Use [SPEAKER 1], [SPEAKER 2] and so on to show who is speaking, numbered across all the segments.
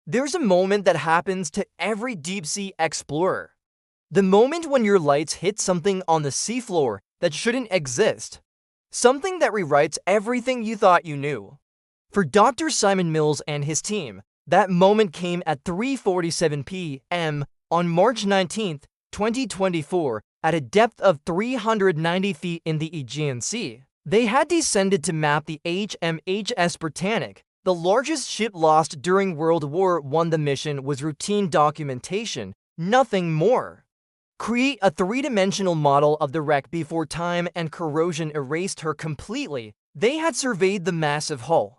[SPEAKER 1] There's a moment that happens to every deep-sea explorer. The moment when your lights hit something on the seafloor that shouldn't exist. Something that rewrites everything you thought you knew. For Dr. Simon Mills and his team, that moment came at 3:47 p.m. on March 19, 2024, at a depth of 390 feet in the Aegean Sea. They had descended to map the HMHS Britannic, the largest ship lost during World War I. The mission was routine documentation, nothing more. Create a three-dimensional model of the wreck before time and corrosion erased her completely. They had surveyed the massive hull.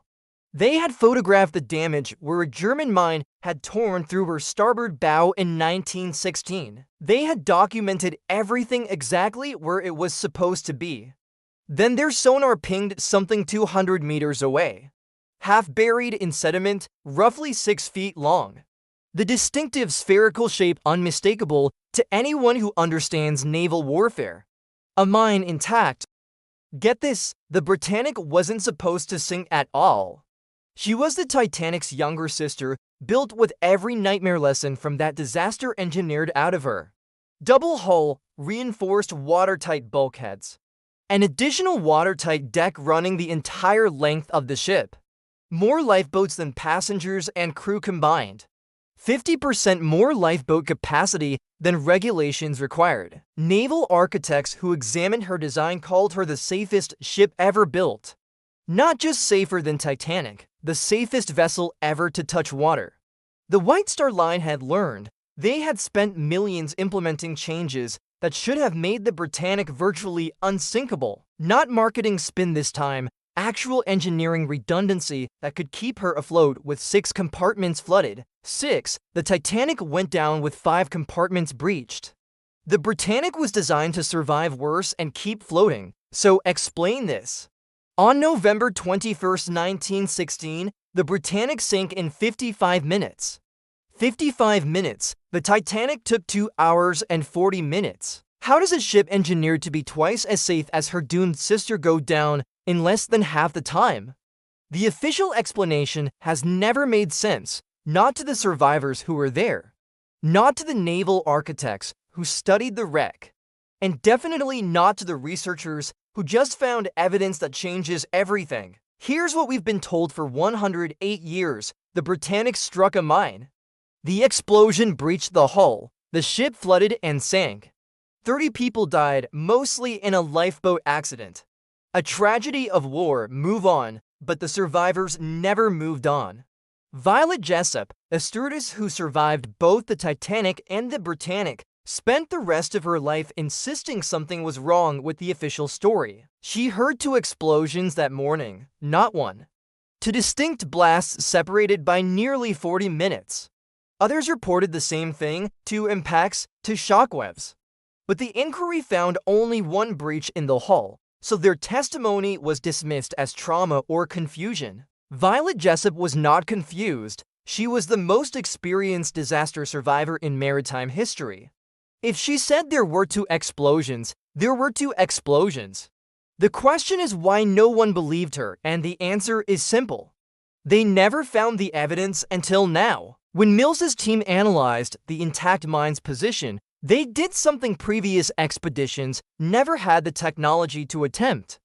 [SPEAKER 1] They had photographed the damage where a German mine had torn through her starboard bow in 1916. They had documented everything exactly where it was supposed to be. Then their sonar pinged something 200 meters away, half buried in sediment, roughly 6 feet long. The distinctive spherical shape unmistakable to anyone who understands naval warfare. A mine intact. Get this, the Britannic wasn't supposed to sink at all. She was the Titanic's younger sister, built with every nightmare lesson from that disaster engineered out of her. Double hull, reinforced watertight bulkheads. An additional watertight deck running the entire length of the ship. More lifeboats than passengers and crew combined. 50% more lifeboat capacity than regulations required. Naval architects who examined her design called her the safest ship ever built. Not just safer than Titanic, the safest vessel ever to touch water. The White Star Line had learned. They had spent millions implementing changes that should have made the Britannic virtually unsinkable. Not marketing spin this time, actual engineering redundancy that could keep her afloat with 6 compartments flooded. 6. The Titanic went down with 5 compartments breached. The Britannic was designed to survive worse and keep floating, so explain this. On November 21, 1916, the Britannic sank in 55 minutes. 55 minutes. The Titanic took 2 hours and 40 minutes. How does a ship engineered to be twice as safe as her doomed sister go down in less than half the time? The official explanation has never made sense, not to the survivors who were there, not to the naval architects who studied the wreck, and definitely not to the researchers who just found evidence that changes everything. Here's what we've been told for 108 years. The Britannic struck a mine. The explosion breached the hull. The ship flooded and sank. 30 people died, mostly in a lifeboat accident. A tragedy of war, move on, but the survivors never moved on. Violet Jessup, a stewardess who survived both the Titanic and the Britannic, spent the rest of her life insisting something was wrong with the official story. She heard 2 explosions that morning, not 1. 2 distinct blasts separated by nearly 40 minutes. Others reported the same thing, 2 impacts, 2 shockwaves. But the inquiry found only 1 breach in the hull, so their testimony was dismissed as trauma or confusion. Violet Jessup was not confused. She was the most experienced disaster survivor in maritime history. If she said there were 2 explosions, there were 2 explosions. The question is why no one believed her, and the answer is simple. They never found the evidence until now. When Mills's team analyzed the intact mine's position, they did something previous expeditions never had the technology to attempt.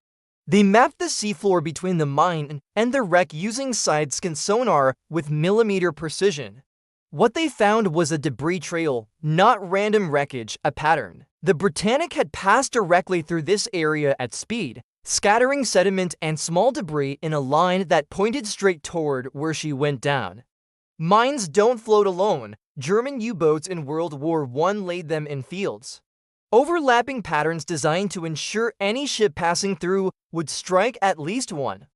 [SPEAKER 1] They mapped the seafloor between the mine and the wreck using side-scan sonar with millimeter precision. What they found was a debris trail, not random wreckage, a pattern. The Britannic had passed directly through this area at speed, scattering sediment and small debris in a line that pointed straight toward where she went down. Mines don't float alone. German U-boats in World War I laid them in fields. Overlapping patterns designed to ensure any ship passing through would strike at least 1.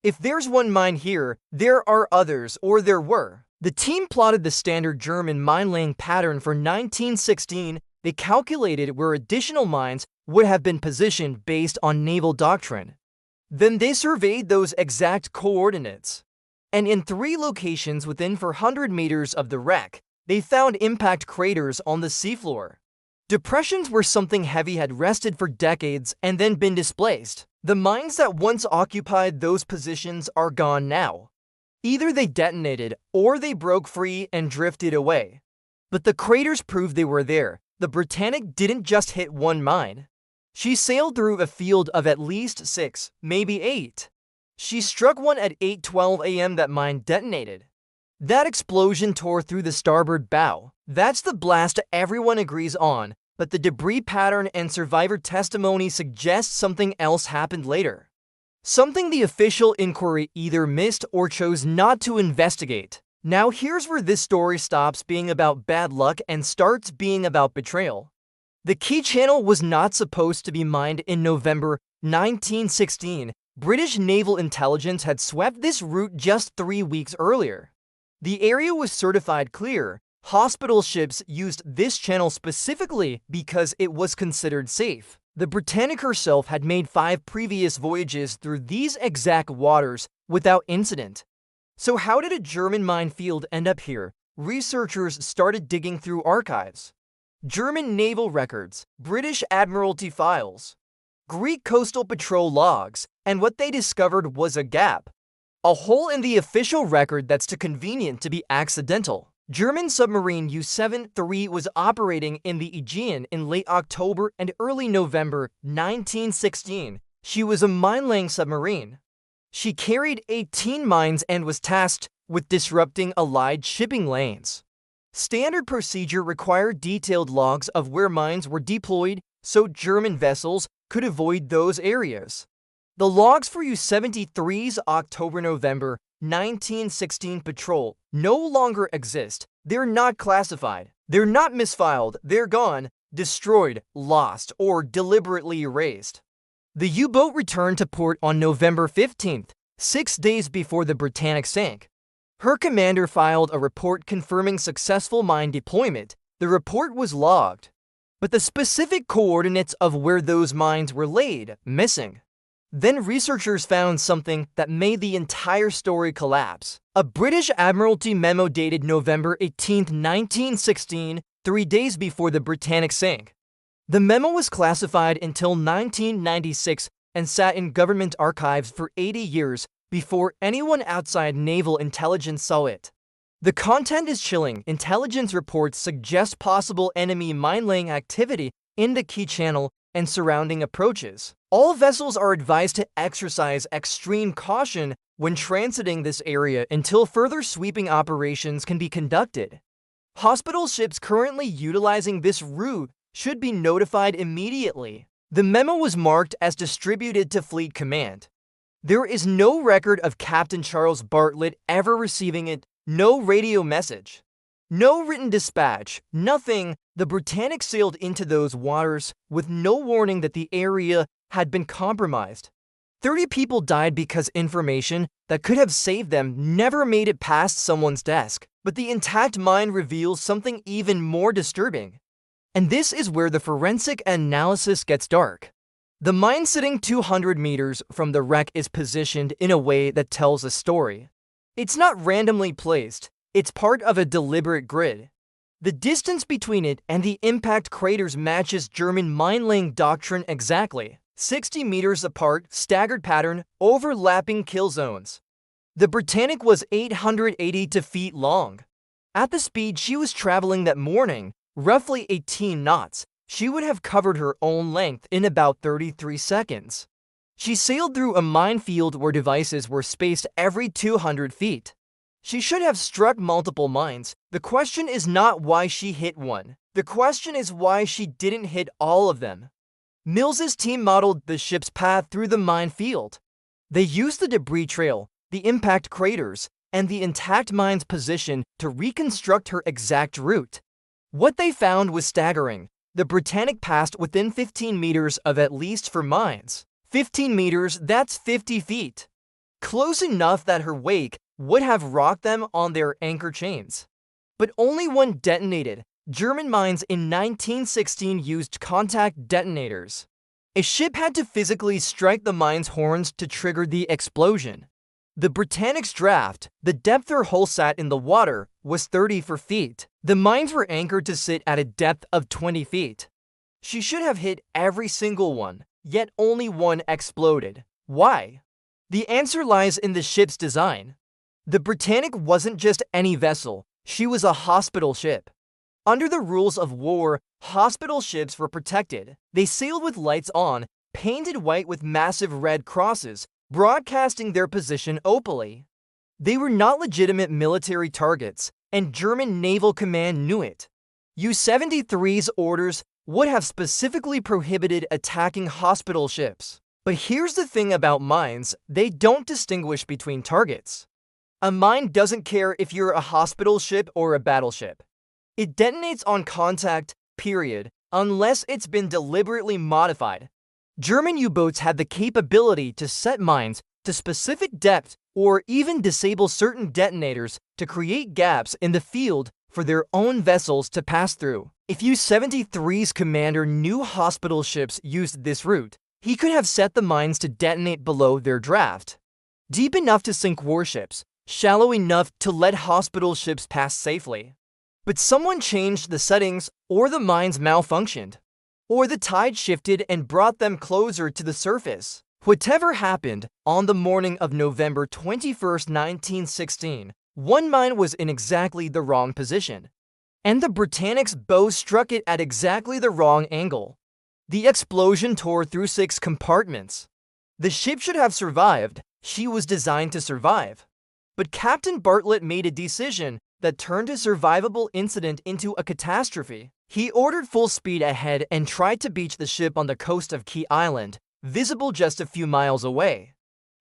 [SPEAKER 1] If there's 1 mine here, there are others, or there were. The team plotted the standard German mine-laying pattern for 1916. They calculated where additional mines would have been positioned based on naval doctrine. Then they surveyed those exact coordinates. And in 3 locations within 400 meters of the wreck, they found impact craters on the seafloor. Depressions where something heavy had rested for decades and then been displaced. The mines that once occupied those positions are gone now. Either they detonated or they broke free and drifted away. But the craters proved they were there. The Britannic didn't just hit one mine. She sailed through a field of at least 6, maybe 8. She struck one at 8:12 a.m. That mine detonated. That explosion tore through the starboard bow. That's the blast everyone agrees on, but the debris pattern and survivor testimony suggest something else happened later. Something the official inquiry either missed or chose not to investigate. Now here's where this story stops being about bad luck and starts being about betrayal. The Key Channel was not supposed to be mined in November 1916. British naval intelligence had swept this route just 3 weeks earlier. The area was certified clear. Hospital ships used this channel specifically because it was considered safe. The Britannic herself had made 5 previous voyages through these exact waters without incident. So how did a German minefield end up here? Researchers started digging through archives. German naval records, British Admiralty files, Greek coastal patrol logs, and what they discovered was a gap. A hole in the official record that's too convenient to be accidental. German submarine U-73 was operating in the Aegean in late October and early November 1916. She was a mine-laying submarine. She carried 18 mines and was tasked with disrupting Allied shipping lanes. Standard procedure required detailed logs of where mines were deployed so German vessels could avoid those areas. The logs for U-73's October-November 1916 patrol no longer exist. They're not classified. They're not misfiled. They're gone, destroyed, lost, or deliberately erased. The U-boat returned to port on November 15th, 6 days before the Britannic sank. Her commander filed a report confirming successful mine deployment. The report was logged, but the specific coordinates of where those mines were laid missing. Then researchers found something that made the entire story collapse. A British Admiralty memo dated November 18, 1916, 3 days before the Britannic sank. The memo was classified until 1996 and sat in government archives for 80 years before anyone outside naval intelligence saw it. The content is chilling. Intelligence reports suggest possible enemy mine-laying activity in the Key Channel and surrounding approaches. All vessels are advised to exercise extreme caution when transiting this area until further sweeping operations can be conducted. Hospital ships currently utilizing this route should be notified immediately. The memo was marked as distributed to Fleet Command. There is no record of Captain Charles Bartlett ever receiving it, no radio message, no written dispatch, nothing. The Britannic sailed into those waters with no warning that the area had been compromised. 30 people died because information that could have saved them never made it past someone's desk. But the intact mine reveals something even more disturbing. And this is where the forensic analysis gets dark. The mine sitting 200 meters from the wreck is positioned in a way that tells a story. It's not randomly placed, it's part of a deliberate grid. The distance between it and the impact craters matches German mine-laying doctrine exactly. 60 meters apart, staggered pattern, overlapping kill zones. The Britannic was 882 feet long. At the speed she was traveling that morning, roughly 18 knots, she would have covered her own length in about 33 seconds. She sailed through a minefield where devices were spaced every 200 feet. She should have struck multiple mines. The question is not why she hit one. The question is why she didn't hit all of them. Mills's team modeled the ship's path through the minefield. They used the debris trail, the impact craters, and the intact mine's position to reconstruct her exact route. What they found was staggering. The Britannic passed within 15 meters of at least 4 mines. 15 meters, that's 50 feet. Close enough that her wake would have rocked them on their anchor chains. But only one detonated. German mines in 1916 used contact detonators. A ship had to physically strike the mine's horns to trigger the explosion. The Britannic's draft, the depth her hull sat in the water, was 34 feet. The mines were anchored to sit at a depth of 20 feet. She should have hit every single one, yet only one exploded. Why? The answer lies in the ship's design. The Britannic wasn't just any vessel, she was a hospital ship. Under the rules of war, hospital ships were protected. They sailed with lights on, painted white with massive red crosses, broadcasting their position openly. They were not legitimate military targets, and German Naval Command knew it. U-73's orders would have specifically prohibited attacking hospital ships. But here's the thing about mines, they don't distinguish between targets. A mine doesn't care if you're a hospital ship or a battleship. It detonates on contact, period, unless it's been deliberately modified. German U-boats had the capability to set mines to specific depths or even disable certain detonators to create gaps in the field for their own vessels to pass through. If U-73's commander knew hospital ships used this route, he could have set the mines to detonate below their draft. Deep enough to sink warships, shallow enough to let hospital ships pass safely. But someone changed the settings, or the mines malfunctioned, or the tide shifted and brought them closer to the surface. Whatever happened, on the morning of November 21, 1916, one mine was in exactly the wrong position, and the Britannic's bow struck it at exactly the wrong angle. The explosion tore through 6 compartments. The ship should have survived. She was designed to survive. But Captain Bartlett made a decision that turned a survivable incident into a catastrophe. He ordered full speed ahead and tried to beach the ship on the coast of Key Island, visible just a few miles away.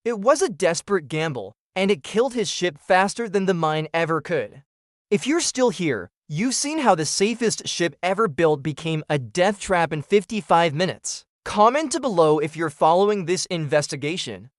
[SPEAKER 1] It was a desperate gamble, and it killed his ship faster than the mine ever could. If you're still here, you've seen how the safest ship ever built became a death trap in 55 minutes. Comment below if you're following this investigation.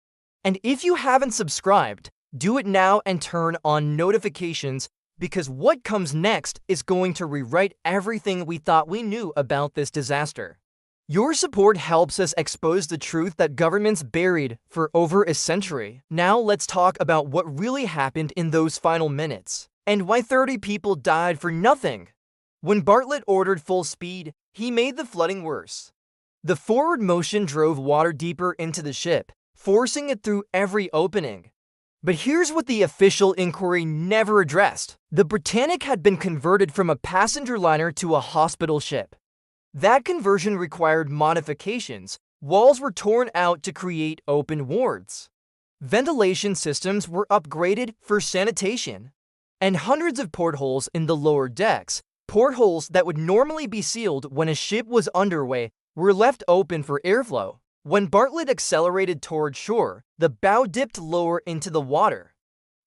[SPEAKER 1] And if you haven't subscribed, do it now and turn on notifications, because what comes next is going to rewrite everything we thought we knew about this disaster. Your support helps us expose the truth that governments buried for over a century. Now let's talk about what really happened in those final minutes, and why 30 people died for nothing. When Bartlett ordered full speed, he made the flooding worse. The forward motion drove water deeper into the ship, forcing it through every opening. But here's what the official inquiry never addressed. The Britannic had been converted from a passenger liner to a hospital ship. That conversion required modifications. Walls were torn out to create open wards. Ventilation systems were upgraded for sanitation. And hundreds of portholes in the lower decks, portholes that would normally be sealed when a ship was underway, were left open for airflow. When Bartlett accelerated toward shore, the bow dipped lower into the water.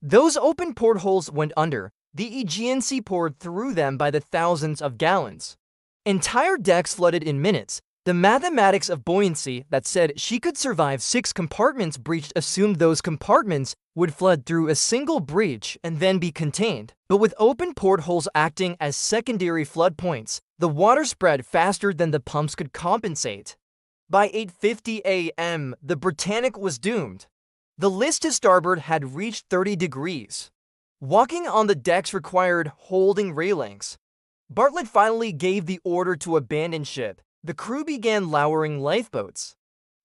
[SPEAKER 1] Those open portholes went under. The Aegean Sea poured through them by the thousands of gallons. Entire decks flooded in minutes. The mathematics of buoyancy that said she could survive 6 compartments breached assumed those compartments would flood through a single breach and then be contained. But with open portholes acting as secondary flood points, the water spread faster than the pumps could compensate. By 8:50 a.m., the Britannic was doomed. The list to starboard had reached 30 degrees. Walking on the decks required holding railings. Bartlett finally gave the order to abandon ship. The crew began lowering lifeboats.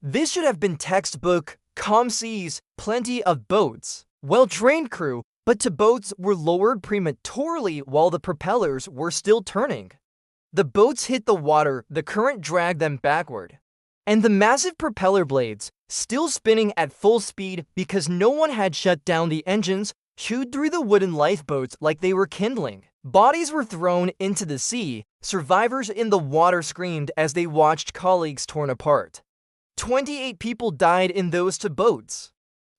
[SPEAKER 1] This should have been textbook, calm seas, plenty of boats. Well-trained crew, but the boats were lowered prematurely while the propellers were still turning. The boats hit the water, the current dragged them backward. And the massive propeller blades, still spinning at full speed because no one had shut down the engines, chewed through the wooden lifeboats like they were kindling. Bodies were thrown into the sea. Survivors in the water screamed as they watched colleagues torn apart. 28 people died in those 2 boats.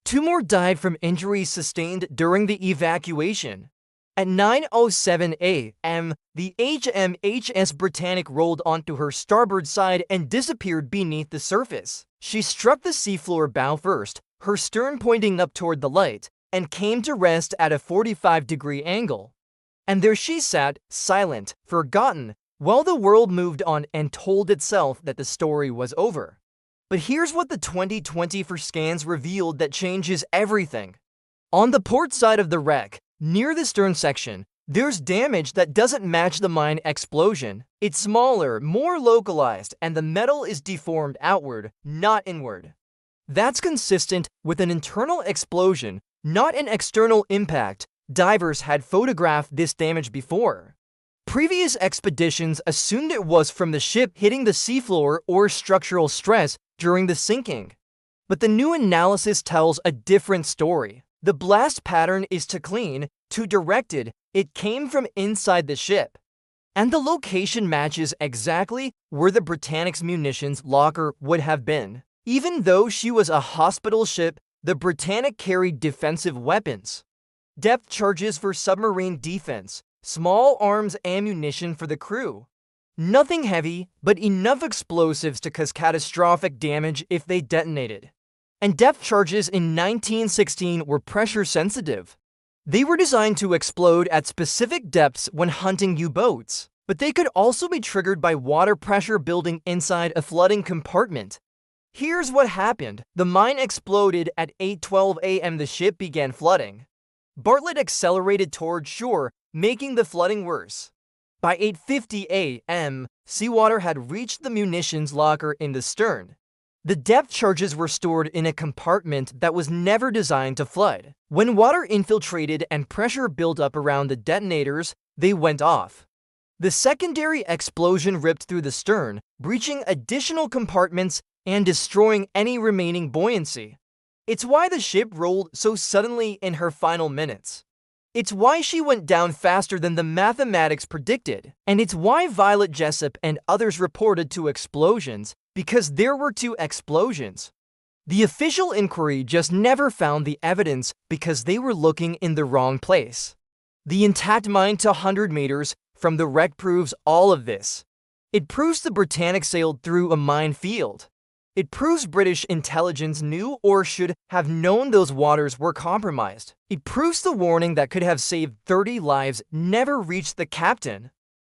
[SPEAKER 1] 2 more died from injuries sustained during the evacuation. At 9:07 a.m., the HMHS Britannic rolled onto her starboard side and disappeared beneath the surface. She struck the seafloor bow first, her stern pointing up toward the light, and came to rest at a 45-degree angle. And there she sat, silent, forgotten, while the world moved on and told itself that the story was over. But here's what the 2024 scans revealed that changes everything. On the port side of the wreck, near the stern section, there's damage that doesn't match the mine explosion. It's smaller, more localized, and the metal is deformed outward, not inward. That's consistent with an internal explosion, not an external impact. Divers had photographed this damage before. Previous expeditions assumed it was from the ship hitting the seafloor or structural stress during the sinking. But the new analysis tells a different story. The blast pattern is too clean, too directed. It came from inside the ship. And the location matches exactly where the Britannic's munitions locker would have been. Even though she was a hospital ship, the Britannic carried defensive weapons. Depth charges for submarine defense, small arms ammunition for the crew. Nothing heavy, but enough explosives to cause catastrophic damage if they detonated. And depth charges in 1916 were pressure sensitive. They were designed to explode at specific depths when hunting U-boats, but they could also be triggered by water pressure building inside a flooding compartment. Here's what happened. The mine exploded at 8:12 a.m. The ship began flooding. Bartlett accelerated toward shore, making the flooding worse. By 8:50 a.m., seawater had reached the munitions locker in the stern. The depth charges were stored in a compartment that was never designed to flood. When water infiltrated and pressure built up around the detonators, they went off. The secondary explosion ripped through the stern, breaching additional compartments and destroying any remaining buoyancy. It's why the ship rolled so suddenly in her final minutes. It's why she went down faster than the mathematics predicted. And it's why Violet Jessup and others reported 2 explosions, because there were 2 explosions. The official inquiry just never found the evidence because they were looking in the wrong place. The intact mine to 100 meters from the wreck proves all of this. It proves the Britannic sailed through a minefield. It proves British intelligence knew or should have known those waters were compromised. It proves the warning that could have saved 30 lives never reached the captain.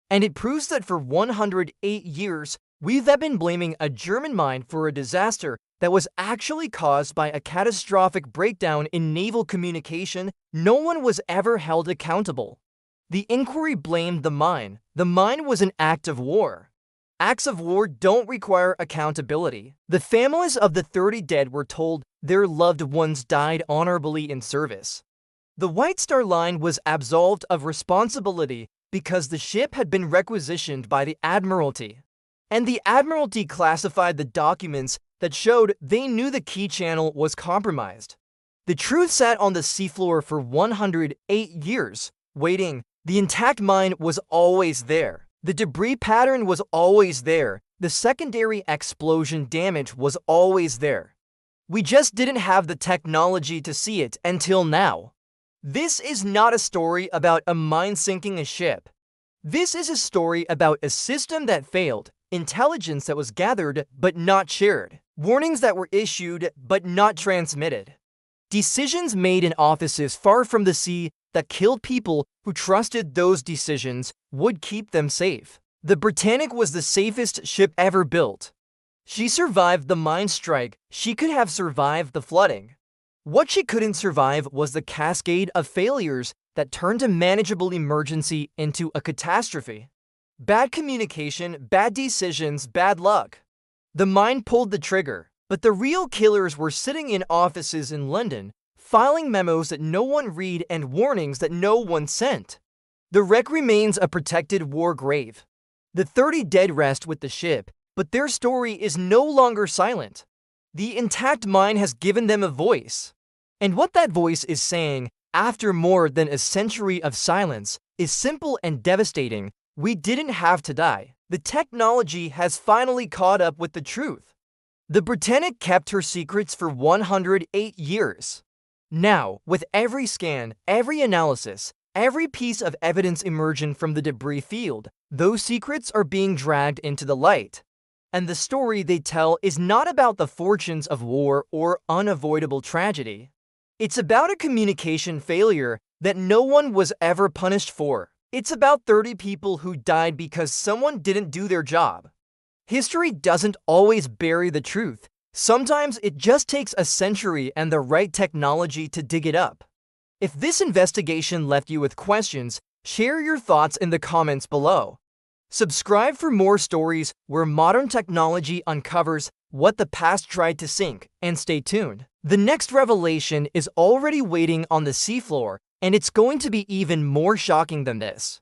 [SPEAKER 1] And it proves that for 108 years, we've been blaming a German mine for a disaster that was actually caused by a catastrophic breakdown in naval communication. No one was ever held accountable. The inquiry blamed the mine. The mine was an act of war. Acts of war don't require accountability. The families of the 30 dead were told their loved ones died honorably in service. The White Star Line was absolved of responsibility because the ship had been requisitioned by the Admiralty. And the Admiralty classified the documents that showed they knew the key channel was compromised. The truth sat on the seafloor for 108 years, waiting. The intact mine was always there. The debris pattern was always there. The secondary explosion damage was always there. We just didn't have the technology to see it until now. This is not a story about a mine sinking a ship. This is a story about a system that failed, intelligence that was gathered but not shared, warnings that were issued but not transmitted, decisions made in offices far from the sea that killed people who trusted those decisions would keep them safe. The Britannic was the safest ship ever built. She survived the mine strike. She could have survived the flooding. What she couldn't survive was the cascade of failures that turned a manageable emergency into a catastrophe. Bad communication, bad decisions, bad luck. The mine pulled the trigger, but the real killers were sitting in offices in London, filing memos that no one read and warnings that no one sent. The wreck remains a protected war grave. The 30 dead rest with the ship, but their story is no longer silent. The intact mine has given them a voice. And what that voice is saying, after more than a century of silence, is simple and devastating. We didn't have to die. The technology has finally caught up with the truth. The Britannic kept her secrets for 108 years. Now, with every scan, every analysis, every piece of evidence emerging from the debris field, those secrets are being dragged into the light. And the story they tell is not about the fortunes of war or unavoidable tragedy. It's about a communication failure that no one was ever punished for. It's about 30 people who died because someone didn't do their job. History doesn't always bury the truth. Sometimes it just takes a century and the right technology to dig it up. If this investigation left you with questions, share your thoughts in the comments below. Subscribe for more stories where modern technology uncovers what the past tried to sink, and stay tuned. The next revelation is already waiting on the seafloor, and it's going to be even more shocking than this.